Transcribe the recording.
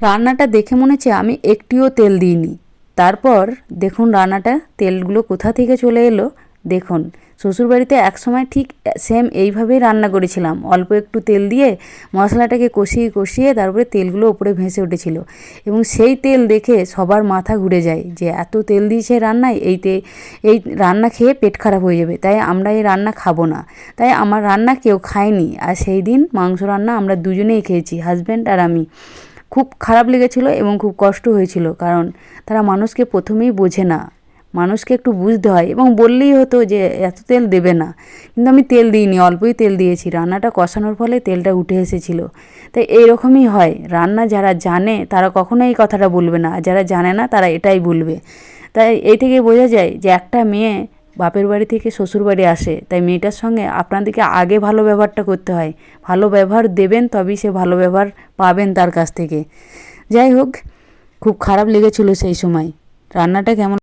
রান্নাটা দেখে মনে হচ্ছে আমি একটিও তেল দিইনি। তারপর দেখুন রান্নাটা তেলগুলো কোথা থেকে চলে এলো। দেখুন শ্বশুরবাড়িতে একসময় ঠিক সেম এইভাবেই রান্না করেছিলাম, অল্প একটু তেল দিয়ে মশলাটাকে কষিয়ে কষিয়ে তারপরে তেলগুলো উপরে ভেসে উঠেছিল, এবং সেই তেল দেখে সবার মাথা ঘুরে যায় যে এত তেল দিয়েছে রান্নায়, এই রান্না খেয়ে পেট খারাপ হয়ে যাবে, তাই আমরা এই রান্না খাবো না। তাই আমার রান্না কেউ খায়নি, আর সেই দিন মাংস রান্না আমরা দুজনেই খেয়েছি, হাজব্যান্ড আর আমি। খুব খারাপ লেগেছিল এবং খুব কষ্ট হয়েছিল, কারণ তারা মানুষকে প্রথমেই বোঝে না, মানুষকে একটু বুঝতে হয়, এবং বললেই হতো যে এত তেল দেবে না, কিন্তু আমি তেল দিইনি, অল্পই তেল দিয়েছি। রান্নাটা কষানোর ফলে তেলটা উঠে এসেছিলো। তাই এইরকমই হয়, রান্না যারা জানে তারা কখনো এই কথাটা বলবে না, আর যারা জানে না তারা এটাই বলবে। তাই এই থেকে বোঝা যায় যে একটা মেয়ে বাপের বাড়ি থেকে শ্বশুর বাড়ি আসে, তাই মেয়েটার সঙ্গে আপনাদেরকে আগে ভালো ব্যবহারটা করতে হয়, ভালো ব্যবহার দেবেন তবেই সে ভালো ব্যবহার পাবেন তার কাছ থেকে। যাই হোক, খুব খারাপ লেগেছিল সেই সময়। রান্নাটা কেমন